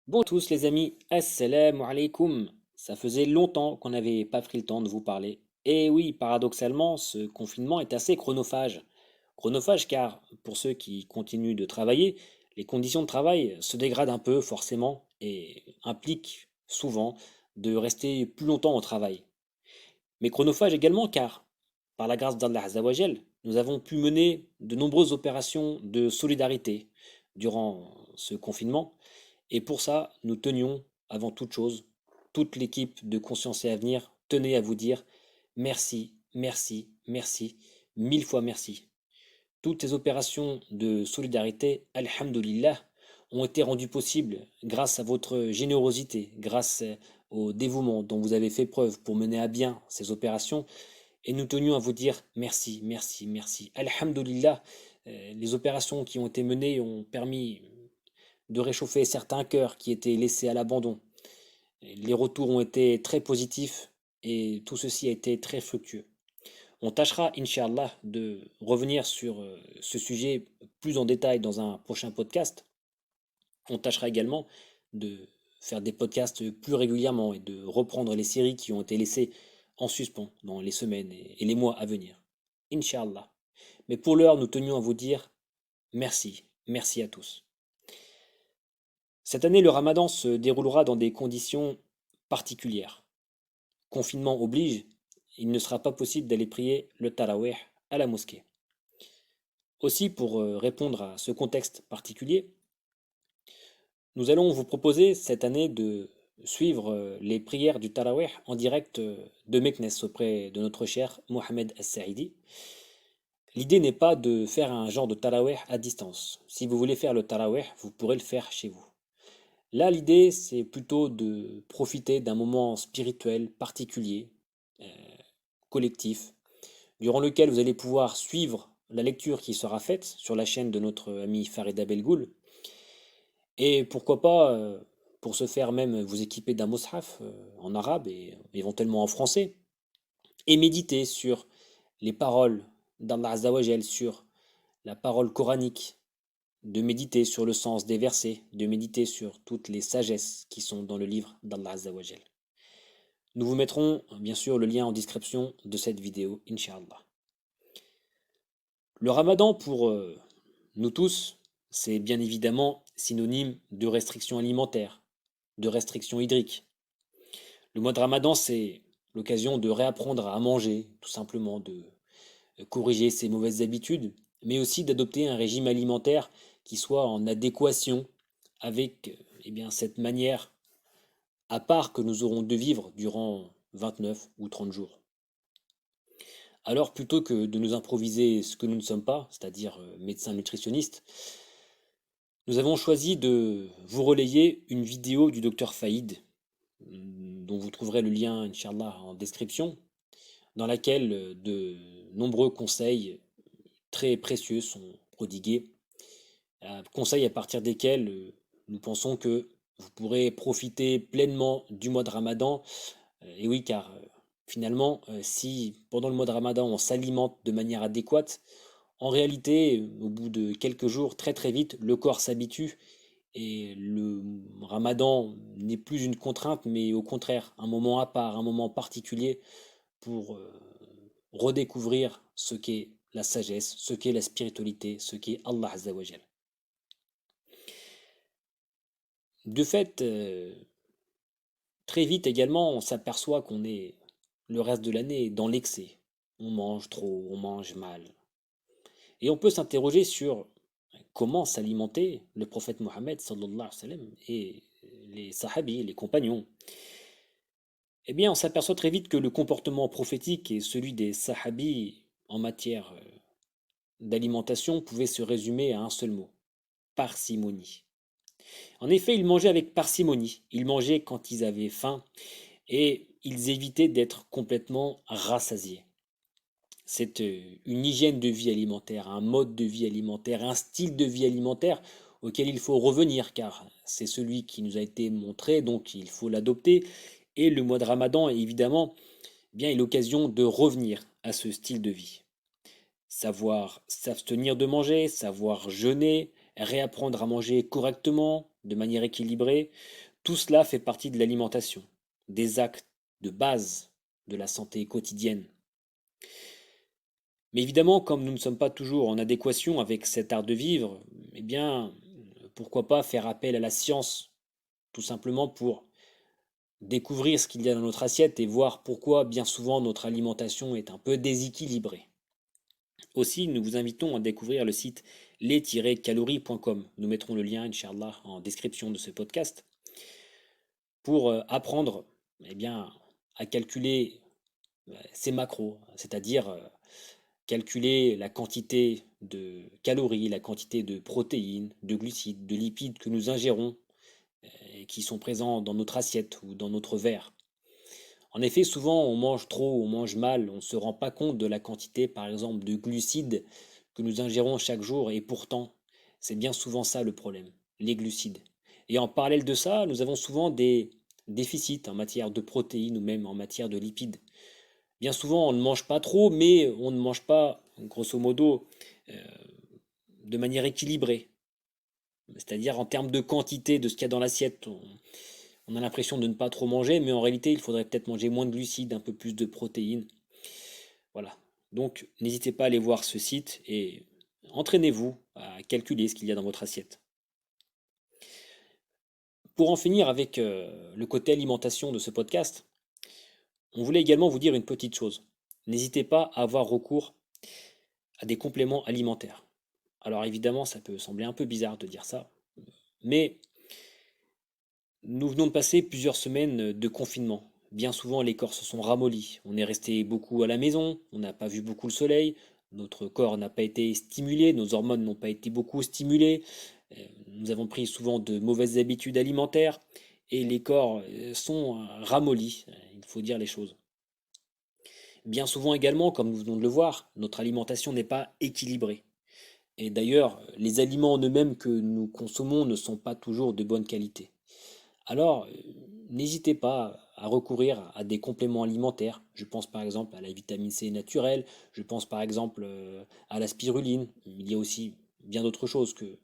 Bonjour à tous les amis, assalamu alaikum. Ça faisait longtemps qu'on n'avait pas pris le temps de vous parler. Et oui, paradoxalement, ce confinement est assez chronophage. Chronophage car, pour ceux qui continuent de travailler, les conditions de travail se dégradent un peu forcément et impliquent souvent de rester plus longtemps au travail. Mais chronophage également car, par la grâce d'Allah Azzawajal, nous avons pu mener de nombreuses opérations de solidarité durant ce confinement et pour ça, nous tenions, avant toute chose, toute l'équipe de Conscience et Avenir tenait à vous dire merci, merci, merci, mille fois merci. Toutes ces opérations de solidarité, alhamdulillah, ont été rendues possibles grâce à votre générosité, grâce au dévouement dont vous avez fait preuve pour mener à bien ces opérations. Et nous tenions à vous dire merci, merci, merci. Alhamdulillah, les opérations qui ont été menées ont permis de réchauffer certains cœurs qui étaient laissés à l'abandon. Les retours ont été très positifs et tout ceci a été très fructueux. On tâchera, Inch'Allah, de revenir sur ce sujet plus en détail dans un prochain podcast. On tâchera également de faire des podcasts plus régulièrement et de reprendre les séries qui ont été laissées en suspens dans les semaines et les mois à venir. Inch'Allah. Mais pour l'heure, nous tenions à vous dire merci. Merci à tous. Cette année, le Ramadan se déroulera dans des conditions particulières. Confinement oblige, il ne sera pas possible d'aller prier le Tarawih à la mosquée. Aussi, pour répondre à ce contexte particulier, nous allons vous proposer cette année de suivre les prières du Tarawih en direct de Meknes auprès de notre cher Mohamed As-Saïdi. L'idée n'est pas de faire un genre de Tarawih à distance. Si vous voulez faire le Tarawih, vous pourrez le faire chez vous. Là, l'idée, c'est plutôt de profiter d'un moment spirituel particulier, euh, collectif, durant lequel vous allez pouvoir suivre la lecture qui sera faite sur la chaîne de notre ami Farida Belgoul. Et pourquoi pas, pour ce faire même, vous équiper d'un mushaf en arabe et éventuellement en français, et méditer sur les paroles d'Allah Azzawajal, sur la parole coranique, de méditer sur le sens des versets, de méditer sur toutes les sagesses qui sont dans le livre d'Allah Azzawajal. Nous vous mettrons bien sûr le lien en description de cette vidéo, Inch'Allah. Le ramadan pour nous tous, c'est bien évidemment synonyme de restriction alimentaire, de restriction hydrique. Le mois de ramadan, c'est l'occasion de réapprendre à manger, tout simplement, de corriger ses mauvaises habitudes, mais aussi d'adopter un régime alimentaire qui soit en adéquation avec eh bien, cette manière à part que nous aurons de vivre durant 29 ou 30 jours. Alors plutôt que de nous improviser ce que nous ne sommes pas, c'est-à-dire médecins nutritionnistes, nous avons choisi de vous relayer une vidéo du docteur Faïd, dont vous trouverez le lien, Inch'Allah, en description, dans laquelle de nombreux conseils très précieux sont prodigués, conseils à partir desquels nous pensons que vous pourrez profiter pleinement du mois de Ramadan. Et oui, car finalement, si pendant le mois de Ramadan on s'alimente de manière adéquate, en réalité, au bout de quelques jours, très très vite, le corps s'habitue et le Ramadan n'est plus une contrainte, mais au contraire, un moment à part, un moment particulier pour redécouvrir ce qu'est la sagesse, ce qu'est la spiritualité, ce qu'est Allah Azzawajal. De fait, très vite également, on s'aperçoit qu'on est le reste de l'année dans l'excès. On mange trop, on mange mal. Et on peut s'interroger sur comment s'alimenter le prophète Mohammed sallallahu alayhi wa sallam et les sahabis, les compagnons. Eh bien, on s'aperçoit très vite que le comportement prophétique et celui des sahabis en matière d'alimentation pouvait se résumer à un seul mot, parcimonie. En effet, ils mangeaient avec parcimonie, ils mangeaient quand ils avaient faim et ils évitaient d'être complètement rassasiés. C'est une hygiène de vie alimentaire, un mode de vie alimentaire, un style de vie alimentaire auquel il faut revenir car c'est celui qui nous a été montré, donc il faut l'adopter. Et le mois de Ramadan, évidemment, eh bien, est l'occasion de revenir à ce style de vie. Savoir s'abstenir de manger, savoir jeûner, réapprendre à manger correctement, de manière équilibrée, tout cela fait partie de l'alimentation, des actes de base de la santé quotidienne. Mais évidemment, comme nous ne sommes pas toujours en adéquation avec cet art de vivre, eh bien, pourquoi pas faire appel à la science, tout simplement pour découvrir ce qu'il y a dans notre assiette et voir pourquoi bien souvent notre alimentation est un peu déséquilibrée. Aussi, nous vous invitons à découvrir le site les-calories.com. Nous mettrons le lien, Inch'Allah, en description de ce podcast pour apprendre eh bien, à calculer ces macros, c'est-à-dire calculer la quantité de calories, la quantité de protéines, de glucides, de lipides que nous ingérons et qui sont présents dans notre assiette ou dans notre verre. En effet, souvent on mange trop, on mange mal, on ne se rend pas compte de la quantité, par exemple, de glucides que nous ingérons chaque jour, et pourtant, c'est bien souvent ça le problème, les glucides. Et en parallèle de ça, nous avons souvent des déficits en matière de protéines ou même en matière de lipides. Bien souvent, on ne mange pas trop, mais on ne mange pas, grosso modo, euh, de manière équilibrée. C'est-à-dire en termes de quantité de ce qu'il y a dans l'assiette, on a l'impression de ne pas trop manger, mais en réalité, il faudrait peut-être manger moins de glucides, un peu plus de protéines. Voilà. Donc, n'hésitez pas à aller voir ce site et entraînez-vous à calculer ce qu'il y a dans votre assiette. Pour en finir avec le côté alimentation de ce podcast, on voulait également vous dire une petite chose. N'hésitez pas à avoir recours à des compléments alimentaires. Alors évidemment, ça peut sembler un peu bizarre de dire ça, mais nous venons de passer plusieurs semaines de confinement. Bien souvent, les corps se sont ramollis. On est resté beaucoup à la maison, on n'a pas vu beaucoup le soleil, notre corps n'a pas été stimulé, nos hormones n'ont pas été beaucoup stimulées, nous avons pris souvent de mauvaises habitudes alimentaires et les corps sont ramollis, il faut dire les choses. Bien souvent également, comme nous venons de le voir, notre alimentation n'est pas équilibrée. Et d'ailleurs, les aliments en eux-mêmes que nous consommons ne sont pas toujours de bonne qualité. Alors, n'hésitez pas à recourir à des compléments alimentaires. Je pense par exemple à la vitamine C naturelle, je pense par exemple à la spiruline. Il y a aussi bien d'autres choses que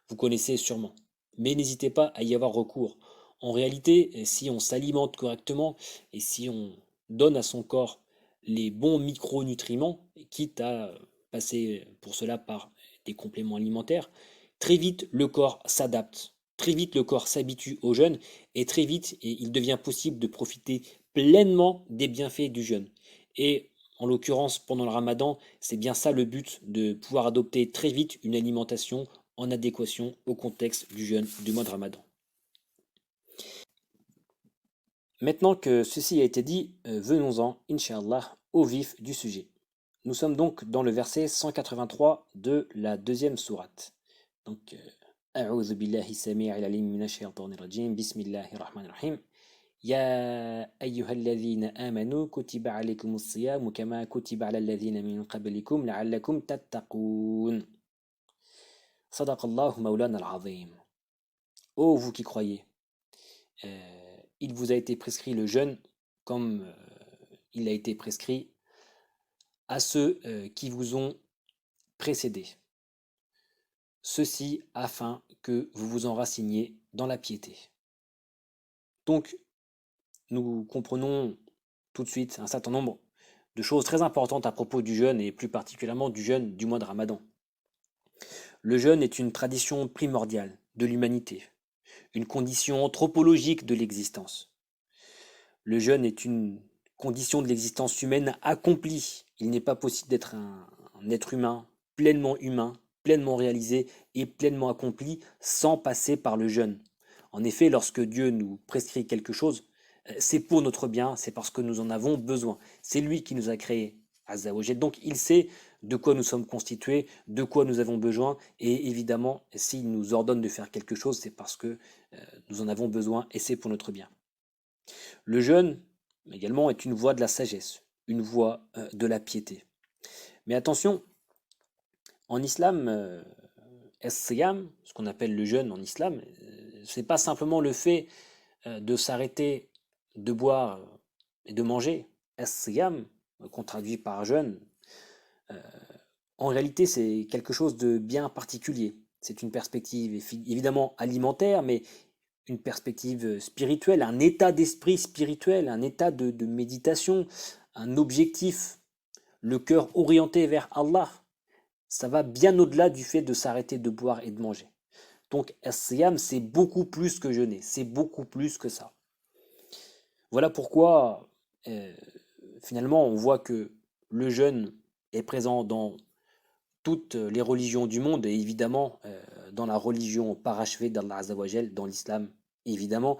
vous connaissez sûrement. Mais n'hésitez pas à y avoir recours. En réalité, si on s'alimente correctement et si on donne à son corps les bons micronutriments, quitte à passer pour cela par des compléments alimentaires, très vite le corps s'adapte. Très vite, le corps s'habitue au jeûne et très vite, il devient possible de profiter pleinement des bienfaits du jeûne. Et en l'occurrence, pendant le ramadan, c'est bien ça le but, de pouvoir adopter très vite une alimentation en adéquation au contexte du jeûne du mois de ramadan. Maintenant que ceci a été dit, venons-en, Inch'Allah, au vif du sujet. Nous sommes donc dans le verset 183 de la deuxième sourate. Donc, أعوذ بالله السميع العليم من الشيطان الرجيم بسم الله الرحمن الرحيم يا أيها الذين آمنوا كتب عليكم الصيام كما كتب على الذين من قبلكم لعلكم تتقون صدق الله مولانا العظيم. Ô vous qui croyez, il vous a été prescrit le jeûne comme il a été prescrit à ceux qui vous ont précédés. Ceci afin que vous vous enraciniez dans la piété. Donc, nous comprenons tout de suite un certain nombre de choses très importantes à propos du jeûne et plus particulièrement du jeûne du mois de Ramadan. Le jeûne est une tradition primordiale de l'humanité, une condition anthropologique de l'existence. Le jeûne est une condition de l'existence humaine accomplie. Il n'est pas possible d'être un être humain, pleinement réalisé et pleinement accompli sans passer par le jeûne. En effet, lorsque Dieu nous prescrit quelque chose, c'est pour notre bien, c'est parce que nous en avons besoin. C'est lui qui nous a créés, Azza wa Jal. Donc il sait de quoi nous sommes constitués, de quoi nous avons besoin, et évidemment, s'il nous ordonne de faire quelque chose, c'est parce que nous en avons besoin et c'est pour notre bien. Le jeûne, également, est une voie de la sagesse, une voie de la piété. Mais attention, en islam, as-siyam, ce qu'on appelle le jeûne en islam, c'est pas simplement le fait de s'arrêter de boire et de manger. As-siyam, qu'on traduit par jeûne, en réalité, c'est quelque chose de bien particulier. c'est une perspective évidemment alimentaire, mais une perspective spirituelle, un état d'esprit spirituel, un état de méditation, un objectif, le cœur orienté vers Allah. Ça va bien au-delà du fait de s'arrêter de boire et de manger. Donc, as-siyam, c'est beaucoup plus que jeûner, c'est beaucoup plus que ça. Voilà pourquoi, euh, finalement, on voit que le jeûne est présent dans toutes les religions du monde, et évidemment dans la religion parachevée d'Allah Azzawajal, dans l'islam, évidemment,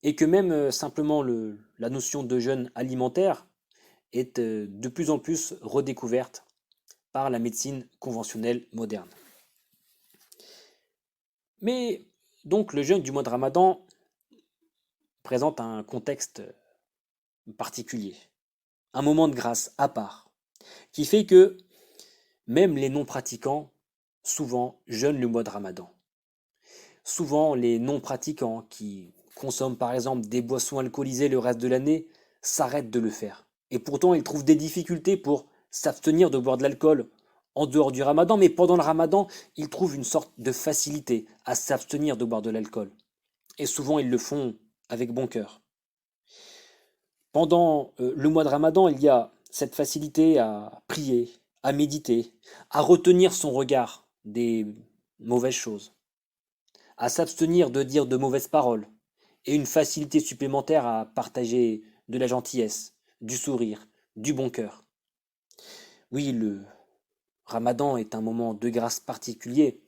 et que même simplement la notion de jeûne alimentaire est de plus en plus redécouverte par la médecine conventionnelle moderne. Mais donc le jeûne du mois de Ramadan présente un contexte particulier, un moment de grâce à part, qui fait que même les non-pratiquants souvent jeûnent le mois de Ramadan. Souvent, les non-pratiquants qui consomment par exemple des boissons alcoolisées le reste de l'année s'arrêtent de le faire. Et pourtant, ils trouvent des difficultés pour s'abstenir de boire de l'alcool en dehors du Ramadan, mais pendant le Ramadan, ils trouvent une sorte de facilité à s'abstenir de boire de l'alcool. Et souvent, ils le font avec bon cœur. Pendant le mois de Ramadan, il y a cette facilité à prier, à méditer, à retenir son regard des mauvaises choses, à s'abstenir de dire de mauvaises paroles, et une facilité supplémentaire à partager de la gentillesse, du sourire, du bon cœur. Oui, le Ramadan est un moment de grâce particulier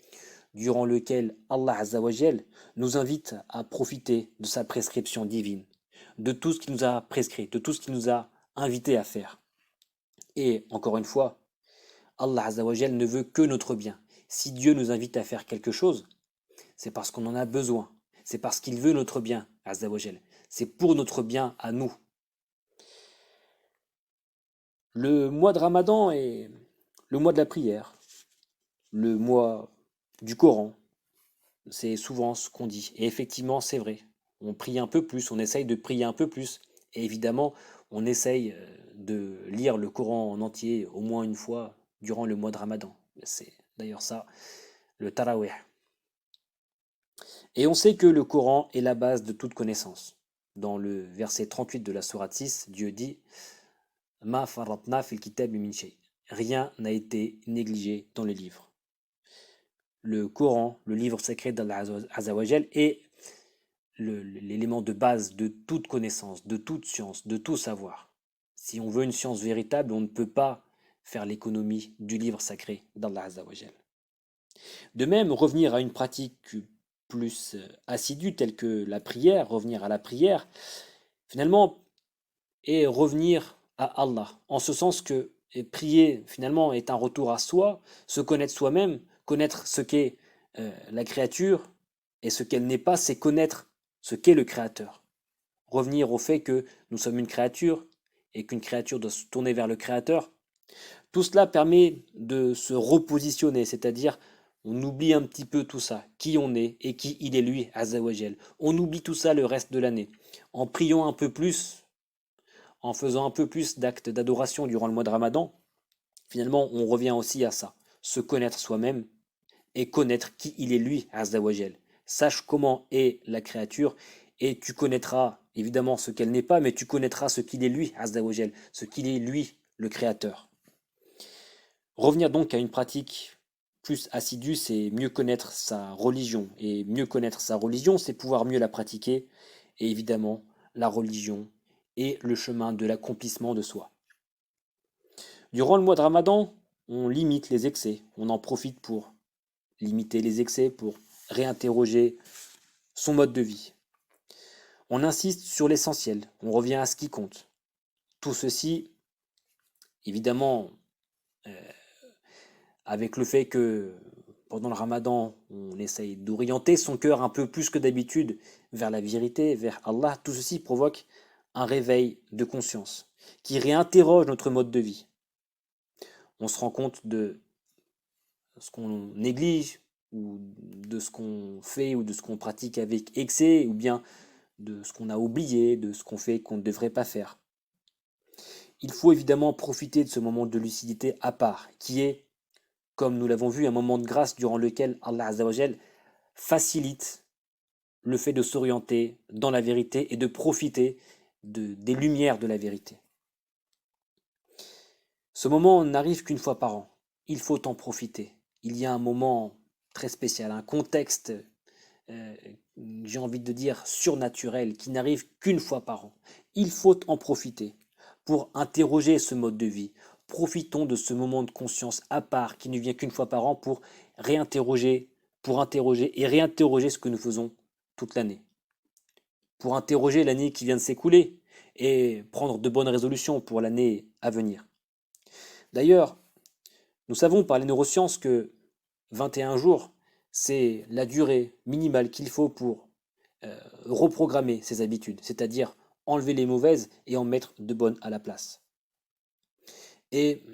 durant lequel Allah Azzawajal nous invite à profiter de sa prescription divine, de tout ce qu'il nous a prescrit, de tout ce qu'il nous a invité à faire. Et encore une fois, Allah Azzawajal ne veut que notre bien. Si Dieu nous invite à faire quelque chose, c'est parce qu'on en a besoin. C'est parce qu'il veut notre bien, Azzawajal. C'est pour notre bien à nous. Le mois de Ramadan est le mois de la prière, le mois du Coran. C'est souvent ce qu'on dit. Et effectivement, c'est vrai. On prie un peu plus, on essaye de prier un peu plus. Et évidemment, on essaye de lire le Coran en entier au moins une fois durant le mois de Ramadan. C'est d'ailleurs ça, le Tarawih. Et on sait que le Coran est la base de toute connaissance. Dans le verset 38 de la sourate 6, Dieu dit Ma faratna fil kitab min shay. Rien n'a été négligé dans le livre. Le Coran, le livre sacré d'Allah Azzawajal, est l'élément de base de toute connaissance, de toute science, de tout savoir. Si on veut une science véritable, on ne peut pas faire l'économie du livre sacré d'Allah Azzawajal. De même, revenir à une pratique plus assidue telle que la prière, revenir à la prière, finalement, est revenir à Allah, en ce sens que prier, finalement, est un retour à soi, se connaître soi-même, connaître ce qu'est la créature et ce qu'elle n'est pas, c'est connaître ce qu'est le Créateur. Revenir au fait que nous sommes une créature et qu'une créature doit se tourner vers le Créateur. Tout cela permet de se repositionner, c'est-à-dire on oublie un petit peu tout ça, qui on est et qui il est lui, Azzawajal. On oublie tout ça le reste de l'année. En priant un peu plus, en faisant un peu plus d'actes d'adoration durant le mois de Ramadan, finalement on revient aussi à ça, se connaître soi-même et connaître qui il est lui, Azzawajal. Sache comment est la créature et tu connaîtras évidemment ce qu'elle n'est pas, mais tu connaîtras ce qu'il est lui, Azzawajal, ce qu'il est lui, le créateur. Revenir donc à une pratique plus assidue, c'est mieux connaître sa religion. Et mieux connaître sa religion, c'est pouvoir mieux la pratiquer. Et évidemment, la religion est le chemin de l'accomplissement de soi. Durant le mois de Ramadan, on limite les excès. On en profite pour limiter les excès, pour réinterroger son mode de vie. On insiste sur l'essentiel. On revient à ce qui compte. Tout ceci, évidemment, avec le fait que pendant le Ramadan, on essaye d'orienter son cœur un peu plus que d'habitude vers la vérité, vers Allah, tout ceci provoque un réveil de conscience qui réinterroge notre mode de vie. On se rend compte de ce qu'on néglige, ou de ce qu'on fait, ou de ce qu'on pratique avec excès, ou bien de ce qu'on a oublié, de ce qu'on fait qu'on ne devrait pas faire. Il faut évidemment profiter de ce moment de lucidité à part, qui est comme nous l'avons vu, un moment de grâce durant lequel Allah Azza wa Jal facilite le fait de s'orienter dans la vérité et de profiter des lumières de la vérité. Ce moment n'arrive qu'une fois par an. Il faut en profiter. Il y a un moment très spécial, un contexte, euh, j'ai envie de dire, surnaturel, qui n'arrive qu'une fois par an. Il faut en profiter pour interroger ce mode de vie. Profitons de ce moment de conscience à part qui ne vient qu'une fois par an pour réinterroger, pour interroger et réinterroger ce que nous faisons toute l'année. Pour interroger l'année qui vient de s'écouler et prendre de bonnes résolutions pour l'année à venir. D'ailleurs, nous savons par les neurosciences que 21 jours, c'est la durée minimale qu'il faut pour reprogrammer ses habitudes, c'est-à-dire enlever les mauvaises et en mettre de bonnes à la place. Et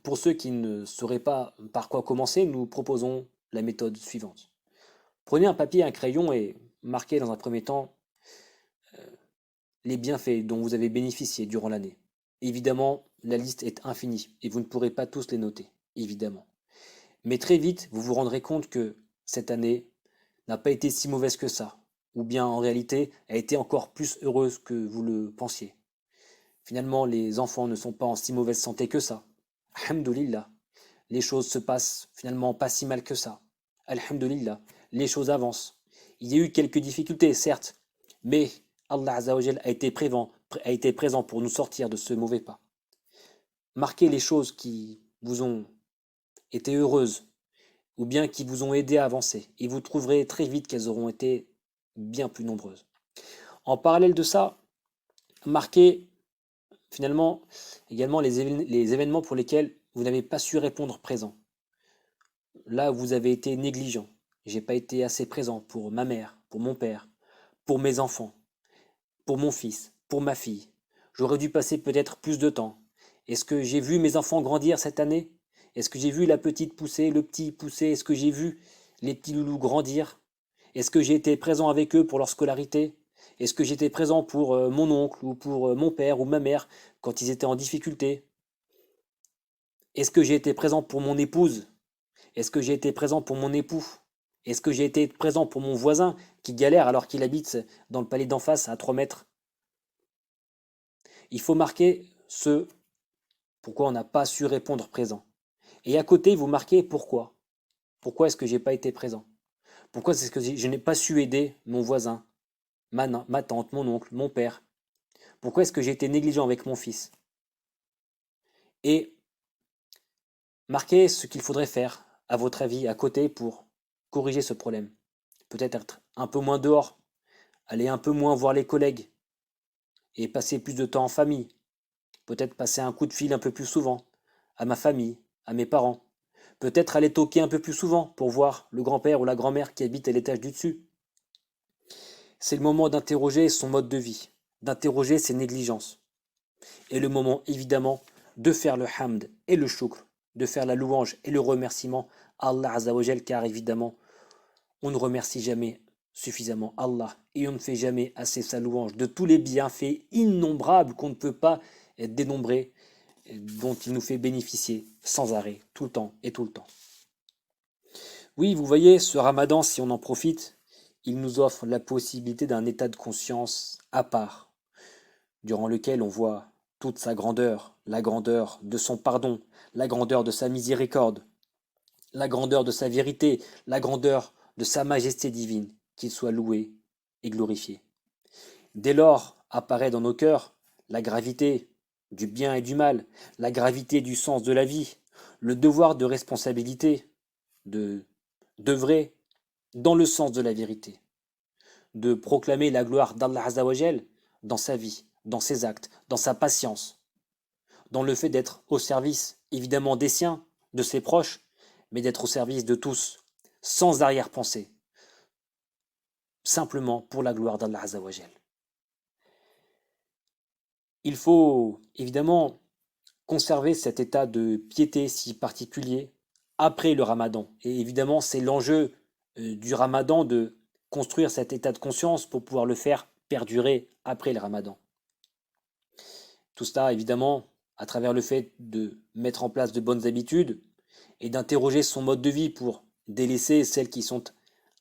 pour ceux qui ne sauraient pas par quoi commencer, nous proposons la méthode suivante. Prenez un papier et un crayon et marquez dans un premier temps les bienfaits dont vous avez bénéficié durant l'année. Évidemment, la liste est infinie et vous ne pourrez pas tous les noter, évidemment. Mais très vite, vous vous rendrez compte que cette année n'a pas été si mauvaise que ça, ou bien en réalité a été encore plus heureuse que vous le pensiez. Finalement, les enfants ne sont pas en si mauvaise santé que ça. Alhamdulillah. Les choses se passent finalement pas si mal que ça. Alhamdulillah. Les choses avancent. Il y a eu quelques difficultés, certes, mais Allah Azza wa Jal a été présent pour nous sortir de ce mauvais pas. Marquez les choses qui vous ont été heureuses ou bien qui vous ont aidé à avancer et vous trouverez très vite qu'elles auront été bien plus nombreuses. En parallèle de ça, marquez finalement également les événements pour lesquels vous n'avez pas su répondre présent. Là, vous avez été négligent. J'ai pas été assez présent pour ma mère, pour mon père, pour mes enfants, pour mon fils, pour ma fille. J'aurais dû passer peut-être plus de temps. Est-ce que j'ai vu mes enfants grandir cette année? Est-ce que j'ai vu la petite pousser, le petit pousser? Est-ce que j'ai vu les petits loulous grandir? Est-ce que j'ai été présent avec eux pour leur scolarité? Est-ce que j'étais présent pour mon oncle ou pour mon père ou ma mère quand ils étaient en difficulté? Est-ce que j'ai été présent pour mon épouse? Est-ce que j'ai été présent pour mon époux? Est-ce que j'ai été présent pour mon voisin qui galère alors qu'il habite dans le palais d'en face à 3 mètres? Il faut marquer ce pourquoi on n'a pas su répondre présent. Et à côté, vous marquez pourquoi. Pourquoi est-ce que j'ai pas été présent? Pourquoi est-ce que je n'ai pas su aider mon voisin, ma tante, mon oncle, mon père? Pourquoi est-ce que j'ai été négligent avec mon fils? Et marquez ce qu'il faudrait faire, à votre avis, à côté pour corriger ce problème. Peut-être être un peu moins dehors, aller un peu moins voir les collègues et passer plus de temps en famille. Peut-être passer un coup de fil un peu plus souvent à ma famille, à mes parents. Peut-être aller toquer un peu plus souvent pour voir le grand-père ou la grand-mère qui habite à l'étage du dessus. C'est le moment d'interroger son mode de vie, d'interroger ses négligences. Et le moment, évidemment, de faire le hamd et le shukr, de faire la louange et le remerciement à Allah Azzawajal, car évidemment, on ne remercie jamais suffisamment Allah et on ne fait jamais assez sa louange de tous les bienfaits innombrables qu'on ne peut pas dénombrer, dont il nous fait bénéficier sans arrêt, tout le temps et tout le temps. Oui, vous voyez, ce ramadan, si on en profite, il nous offre la possibilité d'un état de conscience à part, durant lequel on voit toute sa grandeur, la grandeur de son pardon, la grandeur de sa miséricorde, la grandeur de sa vérité, la grandeur de sa majesté divine, qu'il soit loué et glorifié. Dès lors apparaît dans nos cœurs la gravité du bien et du mal, la gravité du sens de la vie, le devoir de responsabilité, de d'œuvrer dans le sens de la vérité, de proclamer la gloire d'Allah Azzawajal dans sa vie, dans ses actes, dans sa patience, dans le fait d'être au service, évidemment, des siens, de ses proches, mais d'être au service de tous, sans arrière-pensée, simplement pour la gloire d'Allah Azzawajal. Il faut évidemment conserver cet état de piété si particulier après le ramadan. Et évidemment, c'est l'enjeu du ramadan de construire cet état de conscience pour pouvoir le faire perdurer après le ramadan. Tout cela, évidemment, à travers le fait de mettre en place de bonnes habitudes et d'interroger son mode de vie pour délaisser celles qui sont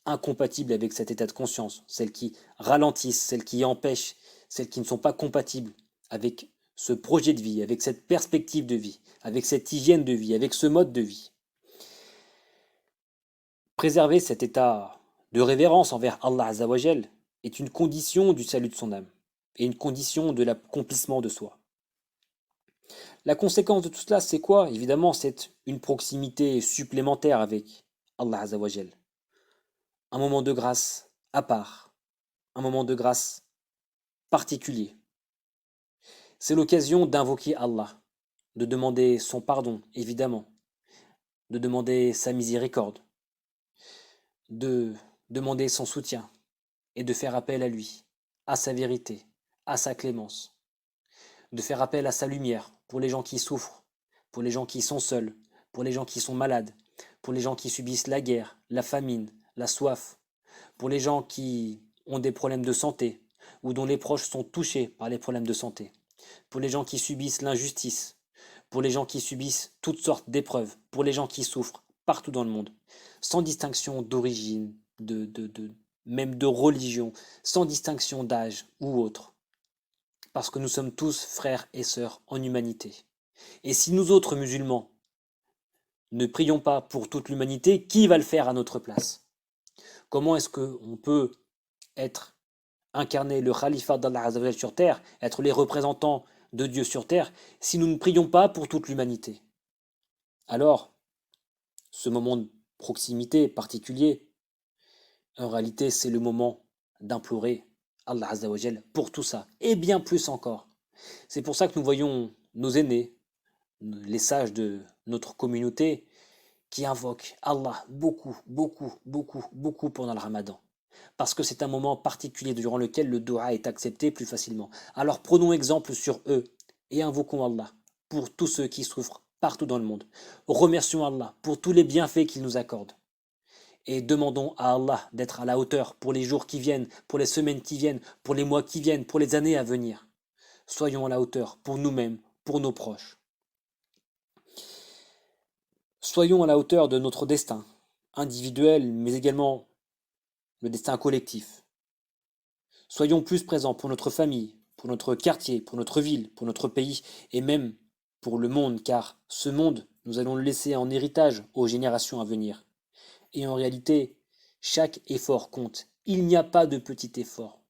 incompatibles avec cet état de conscience, celles qui ralentissent, celles qui empêchent, celles qui ne sont pas compatibles avec ce projet de vie, avec cette perspective de vie, avec cette hygiène de vie, avec ce mode de vie. Préserver cet état de révérence envers Allah Azzawajal est une condition du salut de son âme et une condition de l'accomplissement de soi. La conséquence de tout cela, c'est quoi? Évidemment, c'est une proximité supplémentaire avec Allah Azzawajal. Un moment de grâce à part, un moment de grâce particulier. C'est l'occasion d'invoquer Allah, de demander son pardon, évidemment, de demander sa miséricorde, de demander son soutien et de faire appel à lui, à sa vérité, à sa clémence, de faire appel à sa lumière pour les gens qui souffrent, pour les gens qui sont seuls, pour les gens qui sont malades, pour les gens qui subissent la guerre, la famine, la soif, pour les gens qui ont des problèmes de santé ou dont les proches sont touchés par les problèmes de santé, pour les gens qui subissent l'injustice, pour les gens qui subissent toutes sortes d'épreuves, pour les gens qui souffrent partout dans le monde, sans distinction d'origine, même de religion, sans distinction d'âge ou autre, parce que nous sommes tous frères et sœurs en humanité. Et si nous autres musulmans ne prions pas pour toute l'humanité, qui va le faire à notre place? Comment est-ce qu'on peut être incarner le khalifa d'Allah Azzawajal sur terre, être les représentants de Dieu sur terre, si nous ne prions pas pour toute l'humanité? Alors, ce moment de proximité particulier, en réalité, c'est le moment d'implorer Allah Azzawajal pour tout ça, et bien plus encore. C'est pour ça que nous voyons nos aînés, les sages de notre communauté, qui invoquent Allah beaucoup, beaucoup, beaucoup, beaucoup pendant le Ramadan. Parce que c'est un moment particulier durant lequel le dua est accepté plus facilement. Alors prenons exemple sur eux et invoquons Allah pour tous ceux qui souffrent partout dans le monde. Remercions Allah pour tous les bienfaits qu'il nous accorde. Et demandons à Allah d'être à la hauteur pour les jours qui viennent, pour les semaines qui viennent, pour les mois qui viennent, pour les années à venir. Soyons à la hauteur pour nous-mêmes, pour nos proches. Soyons à la hauteur de notre destin, individuel, mais également le destin collectif. Soyons plus présents pour notre famille, pour notre quartier, pour notre ville, pour notre pays et même pour le monde, car ce monde, nous allons le laisser en héritage aux générations à venir. Et en réalité, chaque effort compte. Il n'y a pas de petit effort.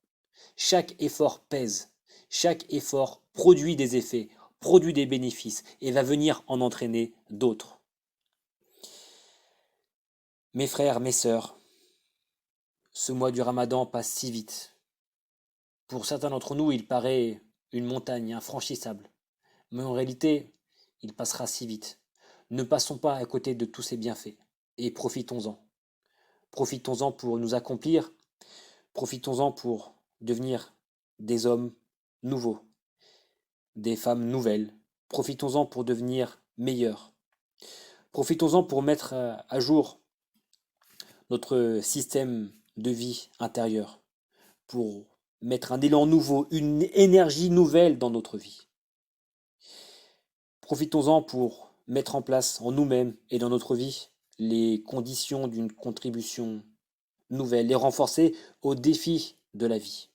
Chaque effort pèse. Chaque effort produit des effets, produit des bénéfices et va venir en entraîner d'autres. Mes frères, mes sœurs, ce mois du Ramadan passe si vite. Pour certains d'entre nous, il paraît une montagne infranchissable. Mais en réalité, il passera si vite. Ne passons pas à côté de tous ces bienfaits et profitons-en. Profitons-en pour nous accomplir, profitons-en pour devenir des hommes nouveaux, des femmes nouvelles. Profitons-en pour devenir meilleurs. Profitons-en pour mettre à jour notre système de vie intérieur, pour mettre un élan nouveau, une énergie nouvelle dans notre vie. Profitons-en pour mettre en place en nous-mêmes et dans notre vie les conditions d'une contribution nouvelle et renforcer aux défis de la vie.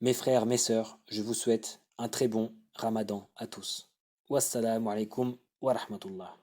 Mes frères, mes sœurs, je vous souhaite un très bon Ramadan à tous. Wassalamu alaikum wa rahmatullah.